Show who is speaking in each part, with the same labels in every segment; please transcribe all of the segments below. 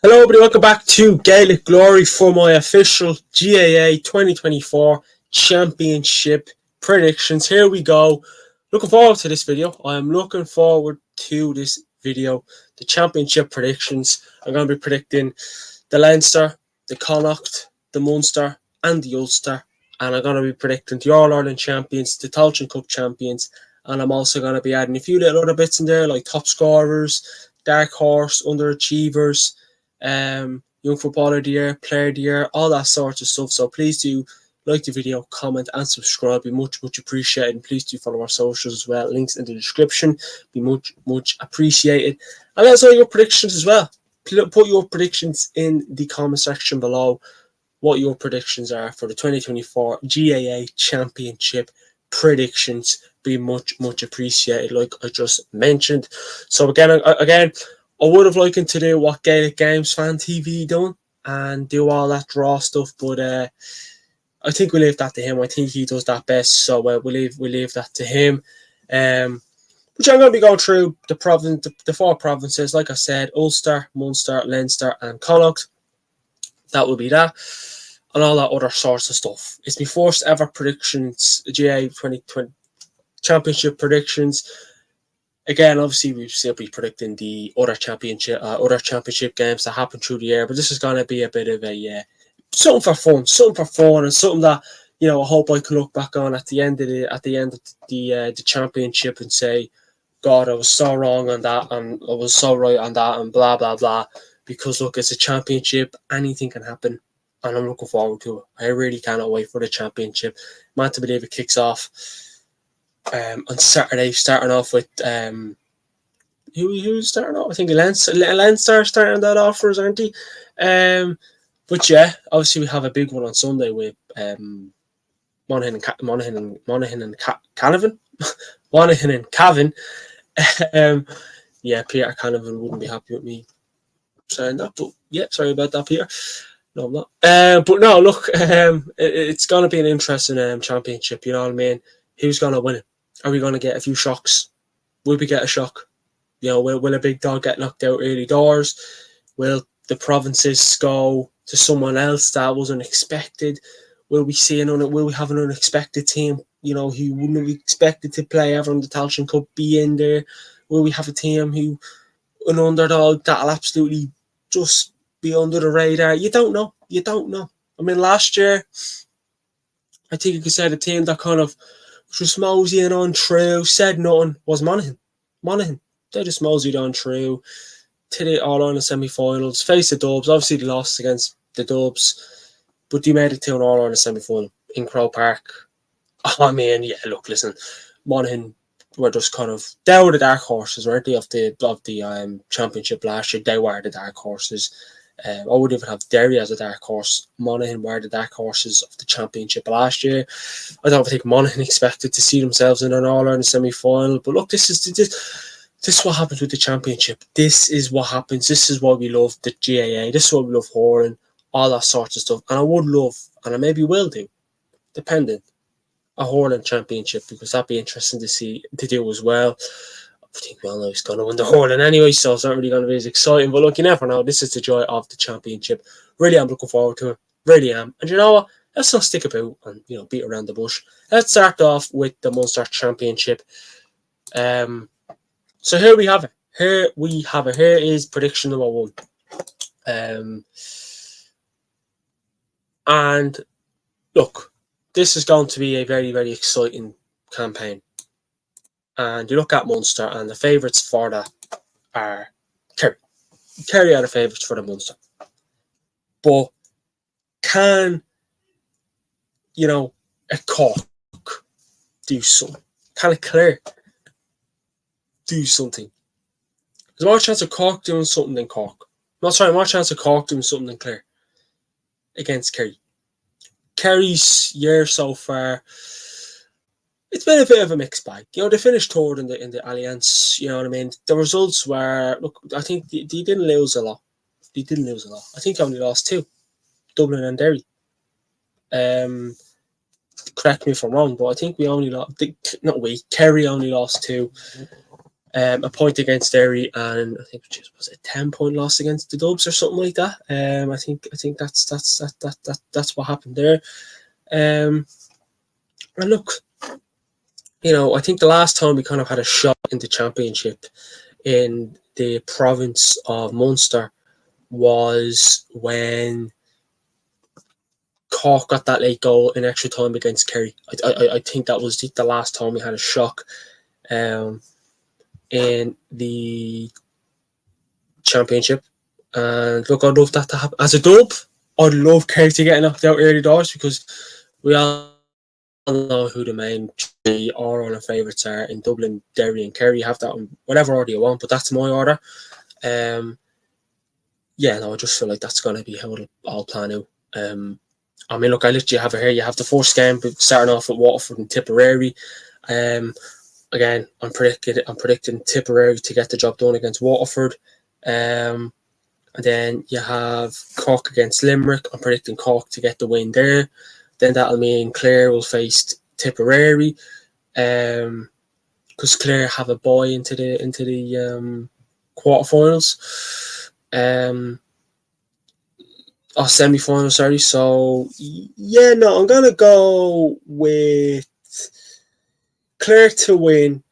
Speaker 1: Hello everybody, welcome back to Gaelic Glory for my official GAA 2024 Championship predictions. Here we go. Looking forward to this video. I am looking forward to this video. The Championship predictions. I'm going to be predicting the Leinster, the Connacht, the Munster and the Ulster. And I'm going to be predicting the All-Ireland champions, the Tailteann Cup champions. And I'm also going to be adding a few little other bits in there like top scorers, dark horse, underachievers, young footballer of the year, player of the year, all that sorts of stuff. So please do like the video, comment and subscribe. Be much appreciated. And please do follow our socials as well. Links in the description. Be much appreciated. And let us know your predictions as well. Put your predictions in the comment section below. What your predictions are for the 2024 GAA Championship predictions. Be much appreciated, like I just mentioned. So again, I would have liked to do what Gaelic Games Fan TV done and do all that draw stuff, but I think we leave that to him. I think he does that best, so we leave that to him. Which I'm going to be going through the four provinces, like I said: Ulster, Munster, Leinster, and Connacht. That will be that, and all that other sorts of stuff. It's my first ever predictions, GA 2020 Championship predictions. Again, obviously, we've still be predicting the other championship games that happen through the year, but this is going to be a bit of a something for fun, and something that I hope I can look back on at the end of the championship and say, God, I was so wrong on that, and I was so right on that, and blah blah blah. Because look, it's a championship; anything can happen, and I'm looking forward to it. I really cannot wait for the championship. Man, to believe it kicks off on Saturday, starting off with who's starting off? I think Leinster starting that off for us, aren't they? But yeah, obviously we have a big one on Sunday with Monaghan and Canavan. Monaghan and Cavan. Yeah, Peter Canavan wouldn't be happy with me saying that, but yeah, sorry about that, Peter. No, I'm not. But no, look, it's going to be an interesting championship. You know what I mean? Who's going to win it? Are we going to get a few shocks? Will we get a shock? Will a big dog get knocked out early doors? Will the provinces go to someone else that wasn't expected? Will we have an unexpected team, who wouldn't have expected to play ever in the Tailteann Cup be in there? Will we have a team an underdog that'll absolutely just be under the radar? You don't know. I mean, last year, I think you could say the team that kind of just moseying on through, said nothing, was Monaghan. They just moseyed on through to the All-Ireland semi-finals, faced the Dubs. Obviously, they lost against the Dubs, but they made it to an All-Ireland semi-final in Croke Park. I mean, yeah, look, listen, Monaghan were just kind of, they were the dark horses, weren't they, of the championship last year. They were the dark horses. I would even have Derry as a dark horse. Monaghan were the dark horses of the championship last year. I don't think Monaghan expected to see themselves in an All-Ireland semi-final. But look, this is what happens with the championship. This is what happens. This is why we love the GAA. This is why we love hurling, all that sorts of stuff. And I would love, and I maybe will do, depending, a hurling championship, because that'd be interesting to do as well. I think we all know he's going to win the hurling anyway, so it's not really going to be as exciting. But look, you never know. This is the joy of the championship. Really, I'm looking forward to it. Really am. And you know what? Let's not stick about and beat around the bush. Let's start off with the Munster Championship. So here we have it. Here is prediction number one. And look, this is going to be a very, very exciting campaign. And you look at Munster, and the favourites for that are Kerry. Kerry are the favourites for the Munster. But can, a Cork do something? Can a Clare do something? There's more chance of Cork doing something than Cork. More chance of Cork doing something than Clare against Kerry. Kerry's year so far, it's been a bit of a mixed bag. They finished third in the Alliance. You know what I mean? The results were, look, I think they didn't lose a lot. I think they only lost two, Dublin and Derry. Correct me if I'm wrong, but I think Kerry only lost two. a point against Derry, and I think was a 10-point loss against the Dubs or something like that. I think that's what happened there. And look, I think the last time we kind of had a shot in the championship in the province of Munster was when Cork got that late goal in extra time against Kerry. I think that was the last time we had a shock in the championship. And look, I'd love that to happen. As a dub, I'd love Kerry to get knocked out early doors, because we all know who the main three or our favourites are in Dublin, Derry and Kerry. You have that on whatever order you want, but that's my order. I just feel like that's going to be how it'll all plan out. I mean, look, I literally have it here. You have the first game starting off with Waterford and Tipperary. Again, I'm predicting Tipperary to get the job done against Waterford. And then you have Cork against Limerick. I'm predicting Cork to get the win there. Then that'll mean Clare will face Tipperary, because Clare have a bye into the quarterfinals. Semi-final, sorry. So I'm gonna go with Clare to win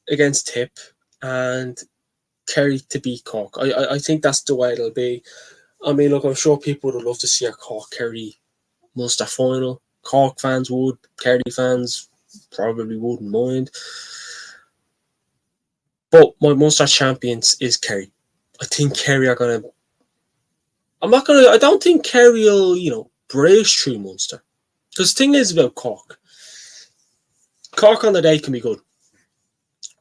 Speaker 1: against Tip and Kerry to beat Cork. I think that's the way it'll be. I mean, look, I'm sure people would love to see a Cork-Kerry Munster final. Cork fans would, Kerry fans probably wouldn't mind. But my Munster champions is Kerry. I think Kerry are gonna. I don't think Kerry will, brace through Munster. Because the thing is about Cork. Cork on the day can be good.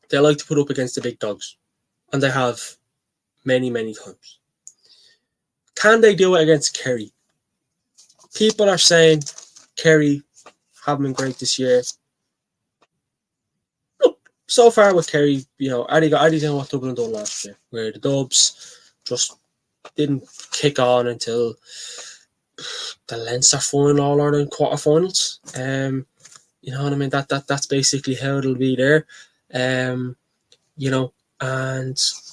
Speaker 1: They like to put up against the big dogs. And they have many, many times. Can they do it against Kerry? People are saying Kerry haven't been great this year. Look, so far with Kerry, Eddie done what Dublin done last year, where the Dubs just didn't kick on until the Leinster final or in quarterfinals. You know what I mean? That's basically how it'll be there. And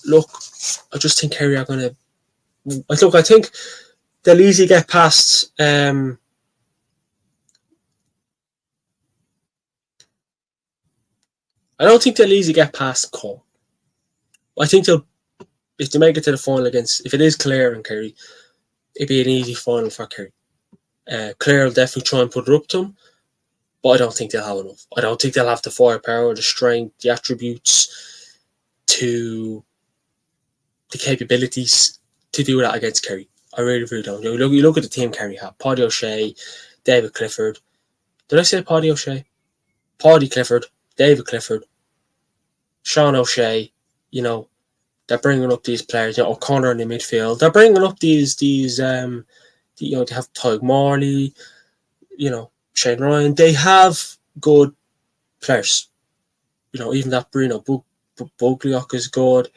Speaker 1: look, I just think Kerry are gonna. I think they'll easily get past. I don't think they'll easily get past Cork. I think if they make it to the final if it is Clare and Kerry, it'd be an easy final for Kerry. Clare will definitely try and put it up to them, but I don't think they'll have enough. I don't think they'll have the firepower, the strength, the attributes, the capabilities to do that against Kerry. I really, really don't. You look at the team Kerry have: Paddy O'Shea, David Clifford. Did I say Paddy O'Shea? Paddy Clifford, David Clifford, Sean O'Shea. They're bringing up these players. O'Connor in the midfield. They're bringing up these. They have Tyg Morley. Shane Ryan. They have good players. Even that Bruno Bugliok is good.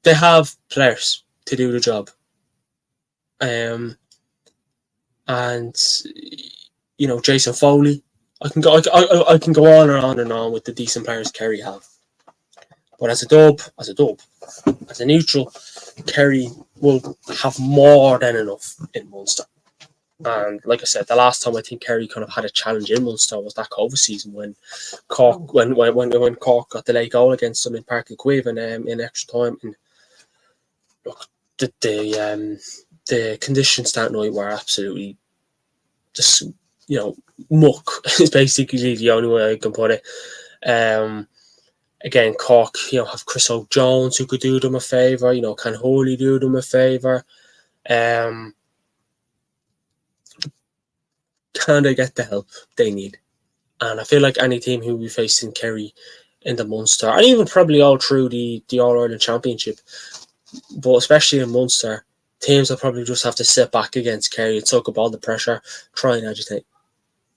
Speaker 1: They have players to do the job. And Jason Foley. I can go on and on and on with the decent players Kerry have. But as a neutral, Kerry will have more than enough in Munster. And like I said, the last time I think Kerry kind of had a challenge in Munster was that COVID season when Cork when Cork got the late goal against them in Park Cuivan in extra time. And look, the conditions that night were absolutely just muck. Is basically the only way I can put it. Again, Cork, have Chris O'Jones who could do them a favour. Can Hurley do them a favour? Can they get the help they need? And I feel like any team who will be facing Kerry in the Munster, and even probably all through the All-Ireland Championship, but especially in Munster, teams will probably just have to sit back against Kerry and soak up all the pressure, try and agitate.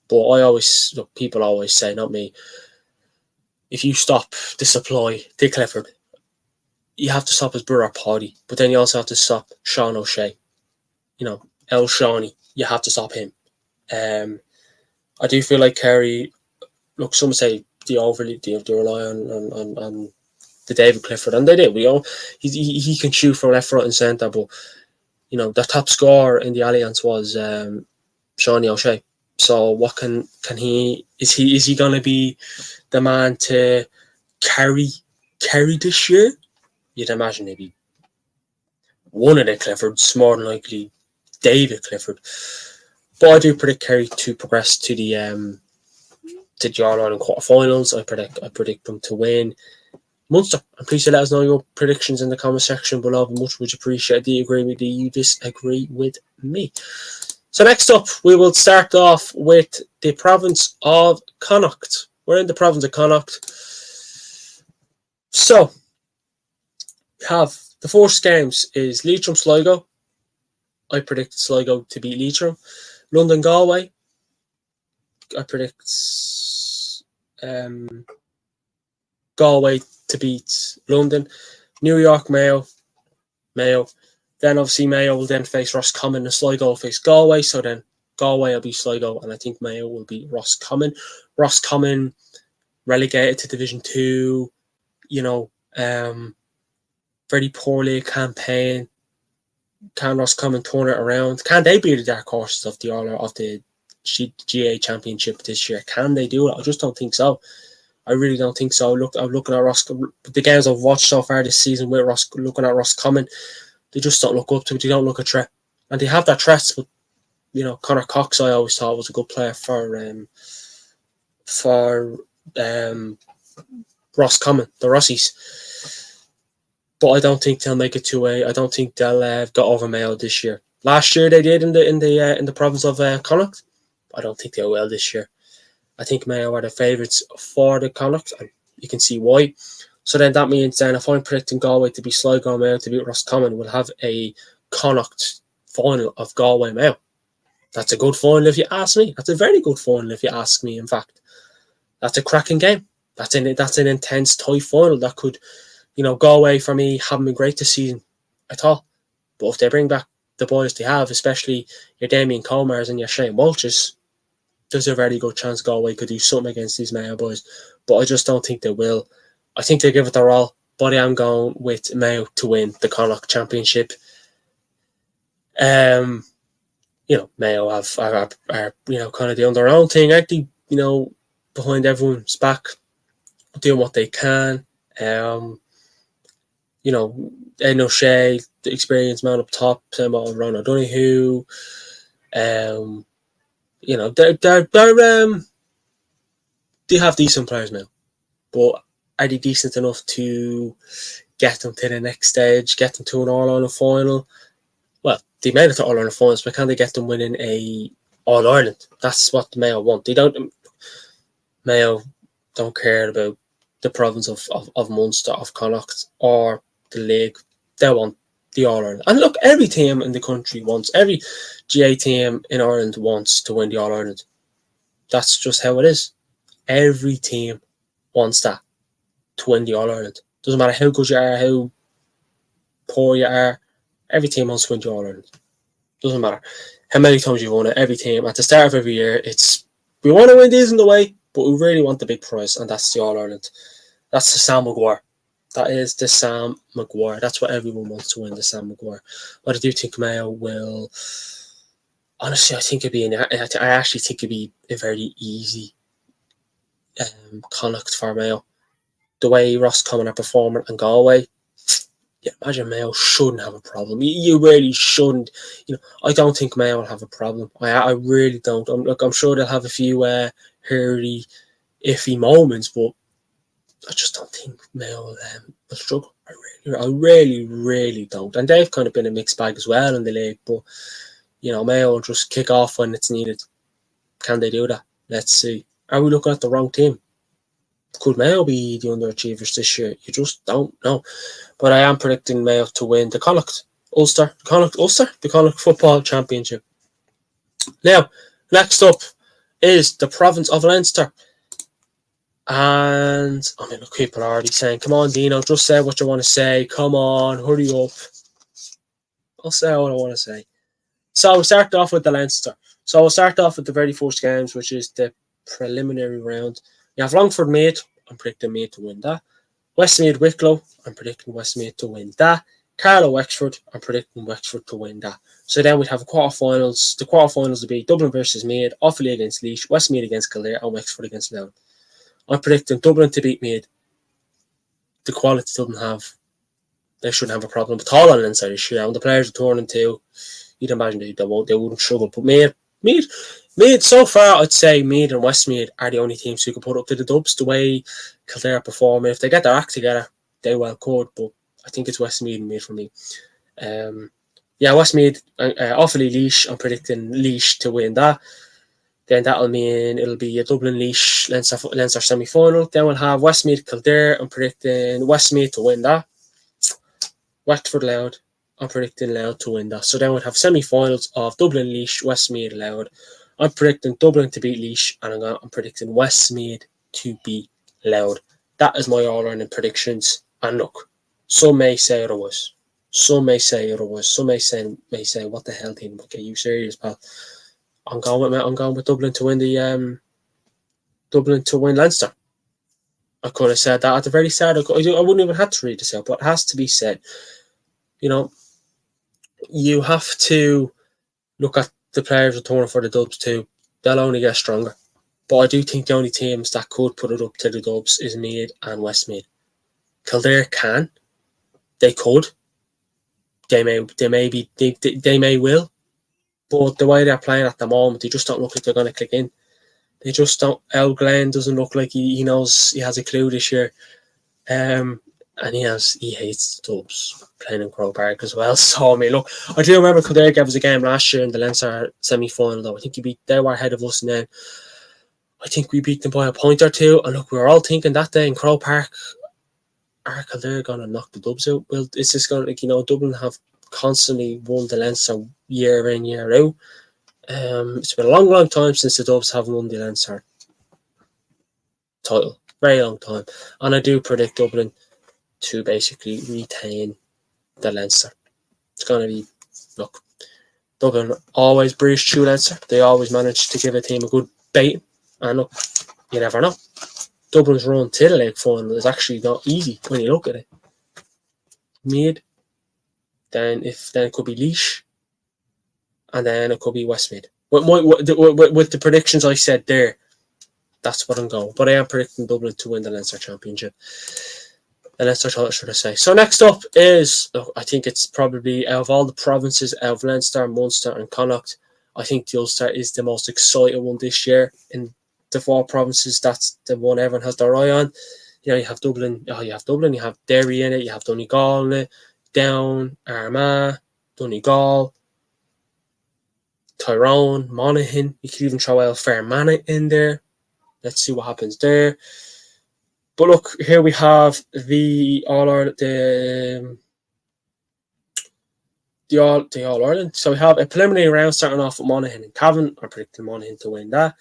Speaker 1: But people always say, not me, if you stop the supply to Clifford, you have to stop his brother Paddy, but then you also have to stop Sean O'Shea. El Shawnee, you have to stop him. I do feel like Kerry, look, some say they rely on the David Clifford, and they did. He can shoot from left, right, and centre, but the top scorer in the Alliance was Shawnee O'Shea. So what can he? Is he going to be the man to carry this year? You'd imagine maybe one of the Cliffords, more than likely David Clifford. But I do predict Kerry to progress to the All Ireland quarterfinals. I predict them to win. Munster, and please let us know your predictions in the comment section below. Much would appreciate. Do you agree with me? Do you disagree with me? So next up, we will start off with the province of Connacht. We're in the province of Connacht. So, we have the first games is Leitrim Sligo. I predict Sligo to beat Leitrim. London Galway. I predict Galway to beat London. New York Mayo. Then obviously Mayo will then face Roscommon and Sligo will face Galway. So then Galway will be Sligo and I think Mayo will be Roscommon. Roscommon relegated to Division 2. Very poorly campaign. Can Roscommon turn it around? Can they be the dark horses of the GA Championship this year? Can they do it? I just don't think so. I really don't think so. I'm looking at the games I've watched so far this season with looking at Roscommon, they just don't look up to it. They don't look a threat, and they have that threats. But Connor Cox, I always thought was a good player for Roscommon, the Rossies. But I don't think they'll make it to I don't think they'll go over Mayo this year. Last year they did in the province of Connacht. I don't think they will this year. I think Mayo are the favourites for the Connacht, and you can see why. So then that means then if I'm predicting Galway to be Sligo and Mayo to beat Roscommon, we'll have a Connacht final of Galway Mayo. That's a good final if you ask me. That's a very good final if you ask me. In fact, that's a cracking game. That's an intense tight final that could, Galway for me haven't been great this season at all. But if they bring back the boys they have, especially your Damien Comars and your Shane Walshes, there's a very good chance Galway could do something against these Mayo boys. But I just don't think they will. I think they give it their all, but I am going with Mayo to win the Connacht Championship. Mayo are kind of doing their own thing, aren't they? Behind everyone's back, doing what they can. Ed O'Shea, the experienced man up top, same about Ron O'Donoghue. They have decent players now, but are they decent enough to get them to the next stage, get them to an All-Ireland final? Well, they made it to All-Ireland finals, but can they get them winning a All-Ireland? That's what Mayo want. Mayo don't care about the province of Munster, of Connacht, or the league. They want the All-Ireland. And look, every team in the country every GA team in Ireland wants to win the All-Ireland. That's just how it is. Every team wants that, to win the All-Ireland. Doesn't matter how good you are, how poor you are, every team wants to win the All-Ireland. Doesn't matter how many times you've won it, every team, at the start of every year, we want to win these in the way, but we really want the big prize, and that's the All-Ireland. That's the Sam Maguire. That is the Sam Maguire. That's what everyone wants to win, the Sam Maguire. But I do think Mayo will... Honestly, I actually think it'd be a very easy Connacht for Mayo. The way Roscommon are performing in Galway, imagine Mayo shouldn't have a problem. You really shouldn't. I don't think Mayo will have a problem. I really don't. I'm sure they'll have a few hairy, iffy moments, but I just don't think Mayo will struggle. I really don't. And they've kind of been a mixed bag as well in the league, but Mayo will just kick off when it's needed. Can they do that? Let's see. Are we looking at the wrong team? Could Mayo be the underachievers this year? You just don't know. But I am predicting Mayo to win the Connacht Football Championship. Now, next up is the province of Leinster. And look, people are already saying, come on, Dino, just say what you want to say. Come on, hurry up. I'll say what I want to say. So we'll start off with the Leinster. So we'll start off with the very first games, which is the preliminary round. You have Longford Mead. I'm predicting Mead to win that. Westmead Wicklow. I'm predicting Westmead to win that. Carlow Wexford. I'm predicting Wexford to win that. So then we'd have quarterfinals. The quarterfinals would be Dublin versus Mead, Offaly against Laois, Westmead against Kildare, and Wexford against Louth. I'm predicting Dublin to beat Mead. The quality doesn't have. They shouldn't have a problem at all on the inside this year. And the players are turning too. You'd imagine they wouldn't struggle. But Mead, so far, I'd say Mead and Westmead are the only teams who can put up to the dubs the way Kildare perform. If they get their act together, they well could. But I think it's Westmead and Mead for me. Westmead, Offaly Laois. I'm predicting Laois to win that. Then that'll mean it'll be a Dublin Laois Leinster semi-final. Then we'll have Westmead Kildare. I'm predicting Westmead to win that. Wexford Louth. I'm predicting Louth to win that. So then we'll have semi-finals of Dublin Laois, Westmead Louth. I'm predicting Dublin to beat Laois, and I'm predicting Westmead to beat Louth. That is my all-round predictions. And look, some may say otherwise. Some may say, what the hell, team? Okay, you serious, pal? I'm going with Dublin to win Leinster. I could have said that at the very start. I wouldn't even have to read this out, but it has to be said. You know, you have to look at the players returning for the dubs too. They'll only get stronger. But I do think the only teams that could put it up to the dubs is Mead and Westmead. Kildare can. They could. They may will. But the way they're playing at the moment, they just don't look like they're going to click in. They just don't. El Glenn doesn't look like he knows he has a clue this year. And he hates the dubs playing in Croke Park as well. So, I mean, look, I do remember Kildare gave us a game last year in the Leinster semi-final, though. I think they were ahead of us, and then I think we beat them by a point or two. And look, we were all thinking that day in Croke Park, are Kildare going to knock the dubs out? Well, it's just going to, Dublin have constantly won the Leinster year in, year out. It's been a long, long time since the Dubs haven't won the Leinster title. Very long time. And I do predict Dublin to basically retain the Leinster. It's going to be, look, Dublin always breeze through Leinster. They always manage to give a team a good bait. And look, you never know. Dublin's run to the league final is actually not easy when you look at it. Mead, then it could be Laois, and then it could be Westmead. With the predictions I said there, that's what I'm going. But I am predicting Dublin to win the Leinster Championship. The Leinster title, should I say. So next up is, I think it's probably, out of all the provinces, out of Leinster, Munster and Connacht, I think the Ulster is the most exciting one this year. In the four provinces, that's the one everyone has their eye on. You have Dublin, you have Derry in it, you have Donegal in it, Down, Armagh, Donegal, Tyrone, Monaghan. You could even throw out Fermanagh in there. Let's see what happens there. But look, here we have the All Ireland. So we have a preliminary round starting off with Monaghan and Cavan. I'm predicting Monaghan to win that.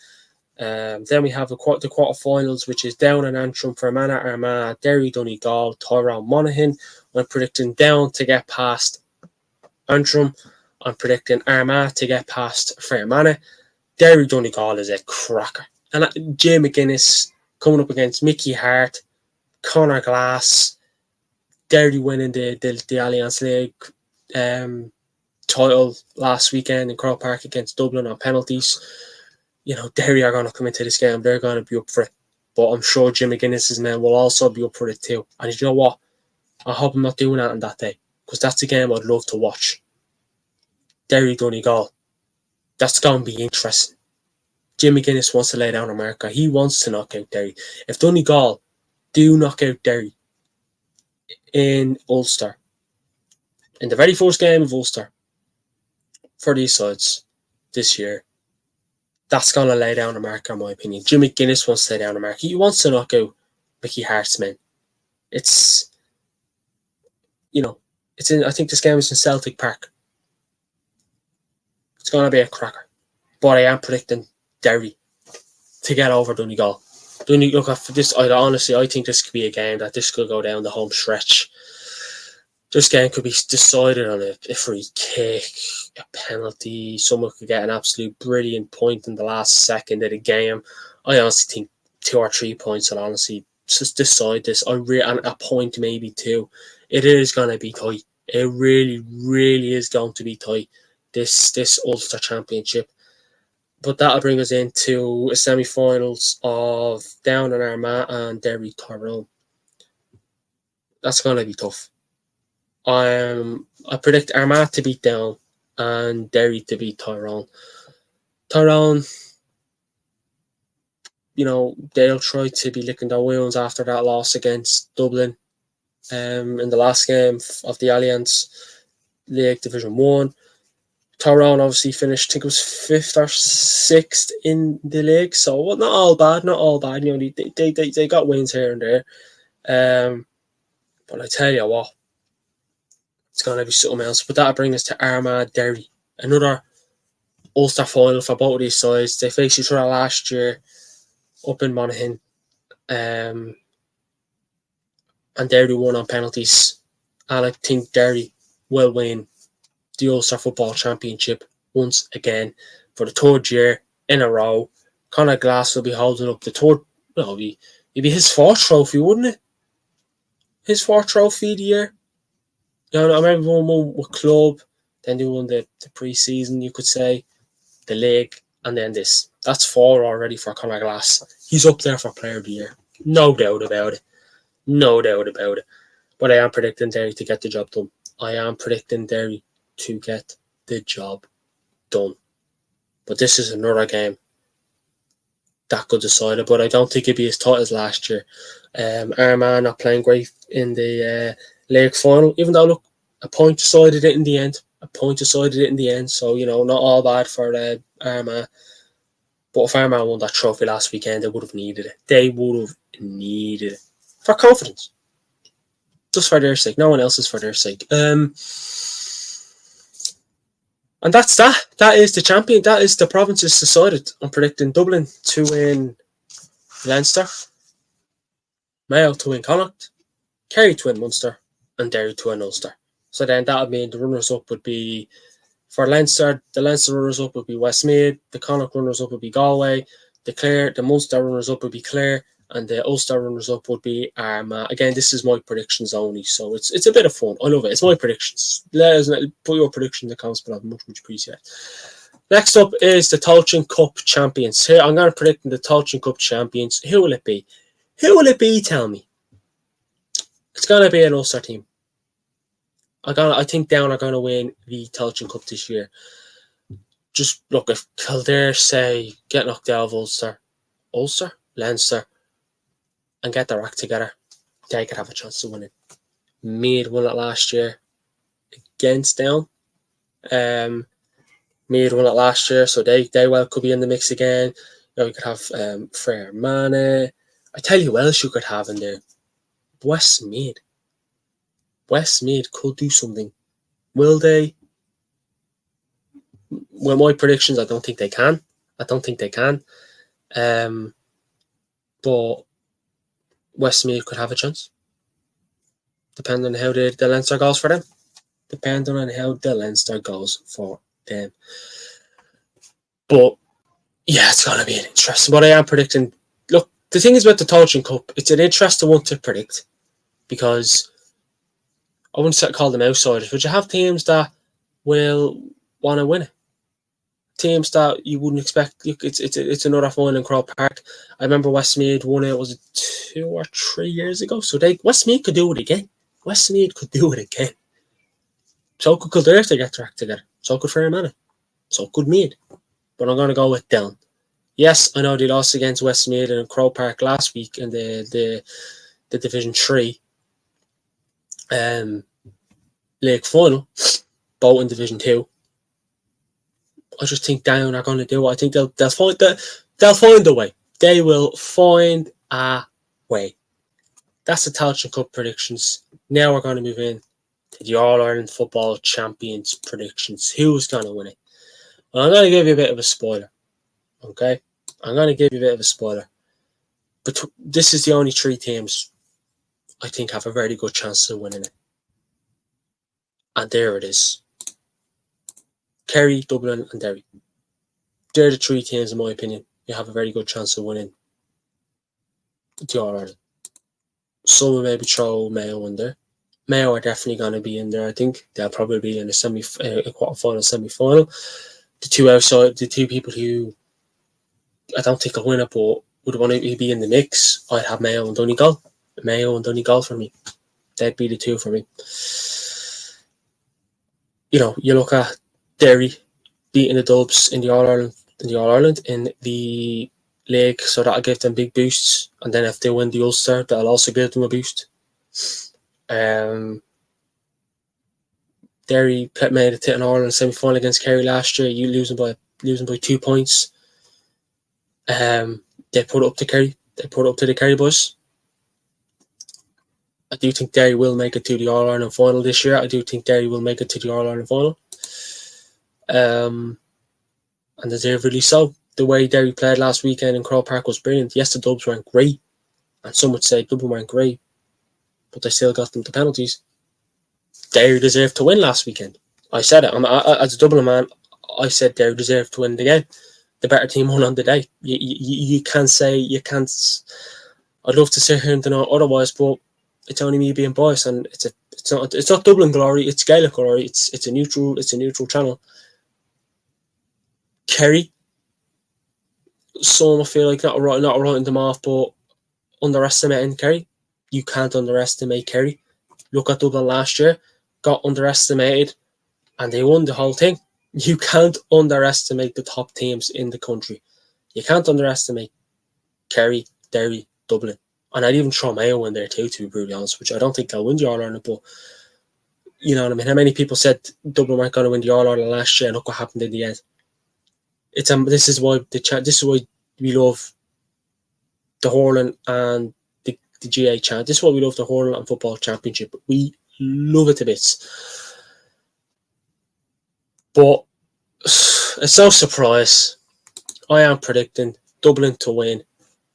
Speaker 1: Then we have the quarterfinals, which is Down and Antrim, Fermanagh, Armagh, Derry, Donegal, Tyrone, Monaghan. I'm predicting Down to get past Antrim. I'm predicting Armagh to get past Fermanagh. Derry Donegal is a cracker. And Jay McGuinness coming up against Mickey Hart, Conor Glass, Derry winning the Alliance League title last weekend in Croke Park against Dublin on penalties. Derry are going to come into this game. They're going to be up for it. But I'm sure Jim McGuinness's men will also be up for it too. And you know what? I hope I'm not doing that on that day, because that's a game I'd love to watch. Derry Donegal. That's going to be interesting. Jim McGuinness wants to lay down a marker. He wants to knock out Derry. If Donegal do knock out Derry in Ulster, in the very first game of Ulster for these sides this year, that's going to lay down a marker, in my opinion. Jim McGuinness wants to lay down a marker. He wants to knock out Mickey Hart's men. I think this game is in Celtic Park. It's going to be a cracker. But I am predicting Derry to get over Donegal. Look, for this, I think this could be a game that this could go down the home stretch. This game could be decided on a free kick, a penalty. Someone could get an absolute brilliant point in the last second of the game. I honestly think 2 or 3 points, and honestly just decide this. And a point, maybe 2. It is going to be tight. It really, really is going to be tight, this Ulster Championship. But that'll bring us into semi-finals of Down in Armagh and Derry Tyrone. That's going to be tough. I predict Armagh to beat Down and Derry to beat Tyrone. Tyrone, they'll try to be licking their wounds after that loss against Dublin in the last game of the Alliance League Division 1. Tyrone obviously finished, I think it was 5th or 6th in the league, so not all bad. They got wins here and there. But I tell you what, it's going to be something else. But that'll bring us to Armagh Derry, another Ulster final for both of these sides. They faced each other last year up in Monaghan, and Derry won on penalties. And I think Derry will win the Ulster Football Championship once again for the 3rd year in a row. Conor Glass will be holding up the 3rd. It'd be his 4th trophy, wouldn't it? His 4th trophy of the year. I remember one with club, then they won the pre-season, you could say, the league, and then this. That's 4 already for Conor Glass. He's up there for Player of the Year. No doubt about it. No doubt about it. But I am predicting Derry to get the job done. I am predicting Derry to get the job done. But this is another game that could decide it, but I don't think it'd be as tight as last year. Armagh not playing great in the league final, even though, look, a point decided it in the end. So, not all bad for Armagh. But if Armagh won that trophy last weekend, they would have needed it. For confidence. Just for their sake. No one else's, for their sake. And that's that. That is the champion. That is the provinces decided. I'm predicting Dublin to win Leinster, Mayo to win Connacht, Kerry to win Munster, and Derry to win Ulster. So then that would mean the runners-up would be, for Leinster, the Leinster runners-up would be Westmeath, the Connacht runners-up would be Galway, the Munster runners-up would be Clare, and the Ulster runners-up would be Armagh. Again, this is my predictions only, so it's a bit of fun. I love it. It's my predictions. Let us put your prediction in the comments below. Much appreciated. Next up is the Tailteann Cup champions. Here, I'm going to predict the Tailteann Cup champions. Who will it be? Tell me. It's going to be an Ulster team. I think Down are going to win the Tailteann Cup this year. Just look, if Kildare say get knocked out of Ulster, Leinster, and get their act together, they could have a chance to win it. Meath won it last year against Down. Meath won it last year, so they well could be in the mix again. You could have Frere Mane. I tell you who else you could have in there. Westmeath. Westmeath could do something. Will they? Well, my predictions, I don't think they can. But Westmeath could have a chance. Depending on how the Leinster goes for them. But, yeah, it's going to be an interesting. But I am predicting. Look, the thing is about the Tailteann Cup, it's an interesting one to predict. Because I wouldn't call them outsiders, but you have teams that will want to win it. Teams that you wouldn't expect. It's another final in Croke Park. I remember Westmeath won it, was it 2 or 3 years ago? So Westmeath could do it again. So could Kildare if they get their act together. So could Fairmana. So could Meath. But I'm going to go with Down. Yes, I know they lost against Westmeath in Croke Park last week in the Division 3 league final, both in Division 2. I just think Down are going to do it. I think they'll find a way. They will find a way. That's the Tailteann Cup predictions. Now we're going to move in to the All-Ireland Football Champions predictions. Who's going to win it? Well, I'm going to give you a bit of a spoiler. Okay? But this is the only 3 teams I think have a very good chance of winning it. And there it is. Kerry, Dublin, and Derry. They're the 3 teams, in my opinion, you have a very good chance of winning the All-Ireland. Some will maybe throw Mayo in there. Mayo are definitely going to be in there. I think they'll probably be in a quarter-final, semi-final. The two outside, the two people who I don't think will win it, but would want to be in the mix, I'd have Mayo and Donegal. Mayo and Donegal for me. They'd be the two for me. You look at Derry beating the Dubs in the All-Ireland in the league, so that'll give them big boosts. And then if they win the Ulster, that'll also give them a boost. Derry made it to an All-Ireland semi-final against Kerry last year. You losing by 2 points. They put it up to Kerry. They put it up to the Kerry boys. I do think Derry will make it to the All-Ireland final this year. I do think Derry will make it to the All-Ireland final. And deservedly so. The way Derry played last weekend in Croke Park was brilliant. Yes, the Dubs weren't great, and some would say Dublin weren't great, but they still got them to penalties. Derry deserved to win last weekend. I said it. As a Dublin man, I said Derry deserved to win the game. The better team won on the day. You can't say you can't. I'd love to sit here and deny otherwise, but it's only me being biased, and it's not Dublin glory. It's Gaelic glory. It's a neutral channel. Kerry, some I feel like not writing them off, but underestimating Kerry. You can't underestimate Kerry. Look at Dublin last year, got underestimated, and they won the whole thing. You can't underestimate the top teams in the country. You can't underestimate Kerry, Derry, Dublin. And I'd even throw Mayo in there too, to be brutally honest, which I don't think they'll win the All-Ireland, but you know what I mean? How many people said Dublin weren't going to win the All-Ireland last year, and look what happened in the end. This is why we love the hurling and the GA chant. This is why we love the hurling and football championship. We love it to bits. But it's no surprise. I am predicting Dublin to win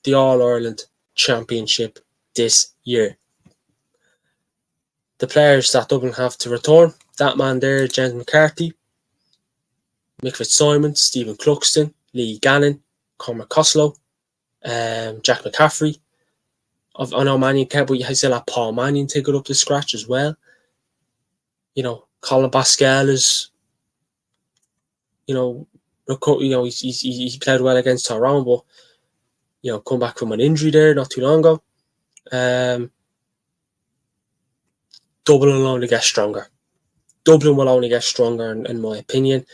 Speaker 1: the All-Ireland Championship this year. The players that Dublin have to return, that man there, James McCarthy, Mick Fitzsimons, Stephen Cluxton, Lee Gannon, Cormac Costello, Jack McCaffrey. I know Mannion can't, but you still have Paul Mannion take it up to scratch as well. Colin Pascal is, he played well against Tyrone, but come back from an injury there not too long ago. Dublin will only get stronger. Dublin will only get stronger, in my opinion.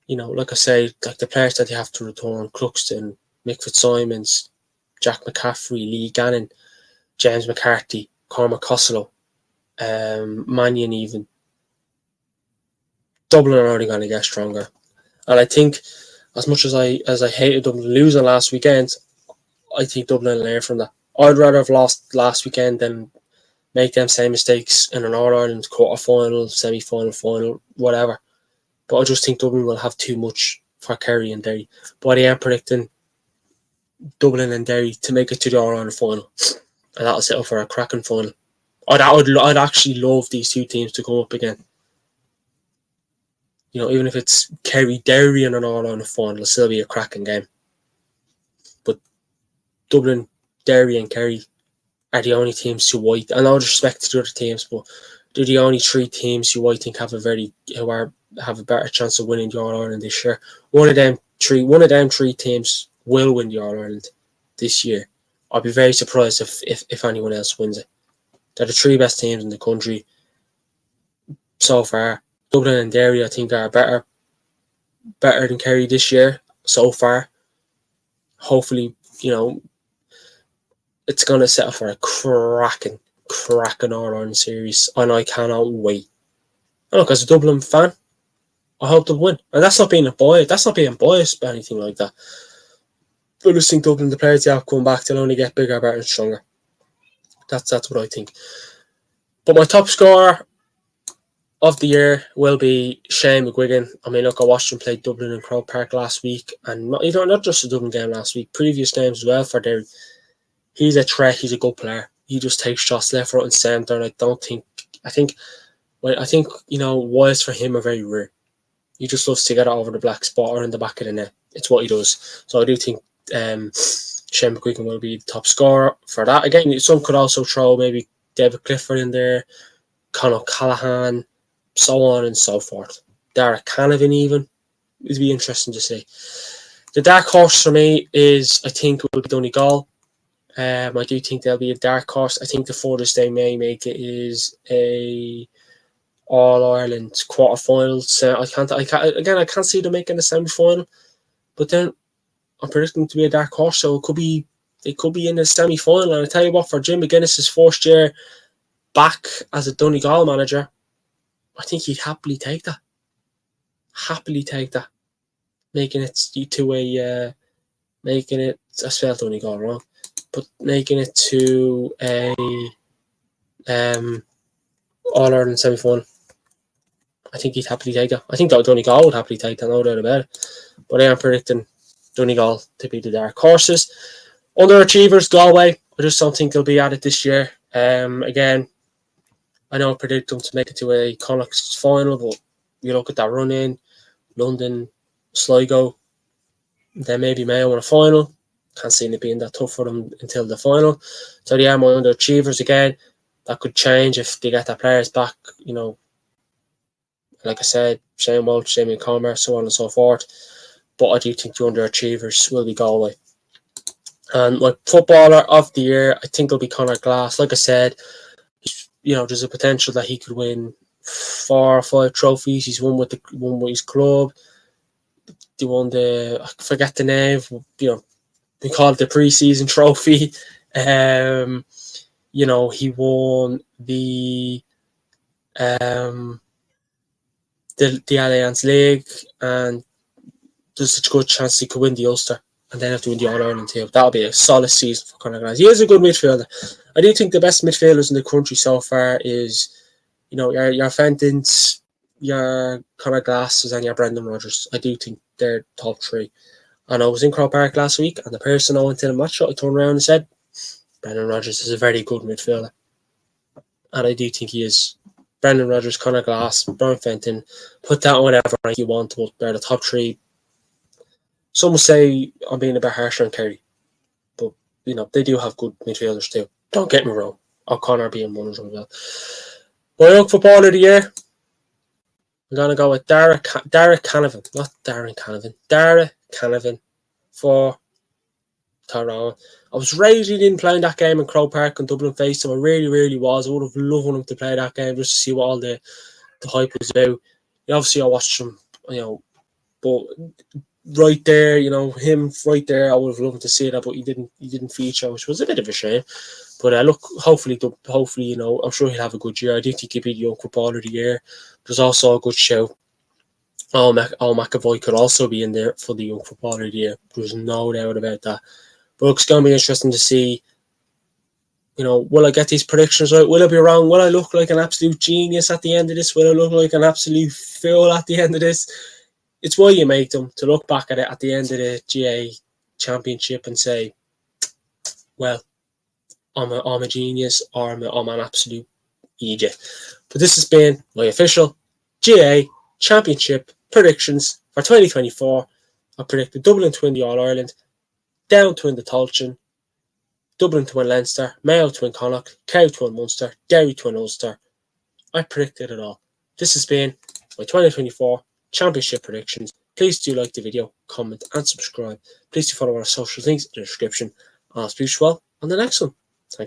Speaker 1: Like I say, like the players that they have to return: Cluxton, Mick Fitzsimons, Jack McCaffrey, Lee Gannon, James McCarthy, Cormac Costello, Mannion even. Dublin are only going to get stronger. And I think, as much as I hated Dublin losing last weekend, I think Dublin learned from that. I'd rather have lost last weekend than make them same mistakes in an All-Ireland quarter-final, semi-final, final, whatever. But I just think Dublin will have too much for Kerry and Derry. But I am predicting Dublin and Derry to make it to the All-Ireland final. And that'll set up for a cracking final. I'd actually love these two teams to come up again. Even if it's Kerry, Derry in an All-Ireland final, it'll still be a cracking game. But Dublin, Derry and Kerry are the only teams who and all respect to the other teams, but they're the only three teams who I think have a better chance of winning the All-Ireland this year. One of them three teams will win the All-Ireland this year. I'd be very surprised if anyone else wins it. They're the three best teams in the country so far. Dublin and Derry, I think, are better than Kerry this year so far. Hopefully, it's going to set up for a cracking All-Ireland series, and I cannot wait. And look, as a Dublin fan, I hope they'll win. And that's not being biased. That's not being biased by anything like that. I just think Dublin, the players they have come back, they'll only get bigger, better, and stronger. That's what I think. But my top scorer of the year will be Shane McGuigan. I mean, look, I watched him play Dublin in Croke Park last week, and not just the Dublin game last week, previous games as well for Derry. He's a threat. He's a good player. He just takes shots left, right, and centre. And I think wides for him are very rare. He just loves to get it over the black spot or in the back of the net. It's what he does. So I do think Shane McGuigan will be the top scorer for that. Again, some could also throw maybe David Clifford in there, Conor Callahan, so on and so forth. Derek Canavan even. It'd be interesting to see. The dark horse for me is, I think, it will be Donegal. I do think they'll be a dark horse. I think the furthest they may make it is a All-Ireland quarterfinals. I can't see them making a semi-final. But then I'm predicting them to be a dark horse, so they could be in the semi-final. And I tell you what, for Jim McGuinness's first year back as a Donegal manager, I think he'd happily take that. Making it to I spelled Donegal wrong, but making it to a All-Ireland semi-final. I think he'd happily take that. I think that Donegal would happily take that, no doubt about it. But I am predicting Donegal to be the dark horses. Underachievers, Galway. I just don't think they'll be at it this year. Again, I know I predict them to make it to a Connacht's final, but you look at that run in London, Sligo, then maybe Mayo in a final. Can't see it being that tough for them until the final. So they are my underachievers again. That could change if they get their players back, like I said, Shane Walsh, Damien Comer, so on and so forth. But I do think the underachievers will be Galway. And my footballer of the year, I think it'll be Conor Glass. Like I said, there's a potential that he could win 4 or 5 trophies. He's won with his club. They won I forget the name. We call it the pre-season trophy. He won the Alliance League, and there's a good chance he could win the Ulster and then have to win the All-Ireland too. That'll be a solid season for Conor Glass. He is a good midfielder. I do think the best midfielders in the country so far is, your Fentons, your Conor Glasses, and your Brendan Rodgers. I do think they're top 3. And I was in Croke Park last week, and the person I went to the match, I turned around and said, Brendan Rodgers is a very good midfielder. And I do think he is. Brendan Rodgers, Conor Glass, Brian Fenton, put that on whatever rank you want, but they're the top 3. Some will say I'm being a bit harsher on Kerry, but they do have good midfielders too. Don't get me wrong. O'Connor being one of them as well. My young footballer of the year, I'm gonna go with Derek Canavan, not Darren Canavan. Derek Canavan for Tyrone. I was raised in playing that game in Croke Park and Dublin faced him. I really, really was. I would have loved him to play that game just to see what all the hype was about. Obviously, I watched him, but right there, him right there, I would have loved to see that, but he didn't feature, which was a bit of a shame. But look, hopefully, I'm sure he'll have a good year. I do think he'll be the young footballer of the year. There's also a good show. McAvoy could also be in there for the young footballer of the year. There's no doubt about that. But it's going to be interesting to see, will I get these predictions right? Will I be wrong? Will I look like an absolute genius at the end of this? Will I look like an absolute fool at the end of this? It's why you make them, to look back at it at the end of the GA Championship and say, well, I'm a genius, or I'm an absolute idiot. But this has been my official GA Championship predictions for 2024. I predicted Dublin to win the All-Ireland, Down to win the Tailteann, Dublin to win Leinster, Mayo to win Connacht, Kerry to win Munster, Derry to win Ulster. I predicted it all. This has been my 2024 Championship predictions. Please do like the video, comment and subscribe. Please do follow our social links in the description. I'll speak to you all on the next one. Thanks.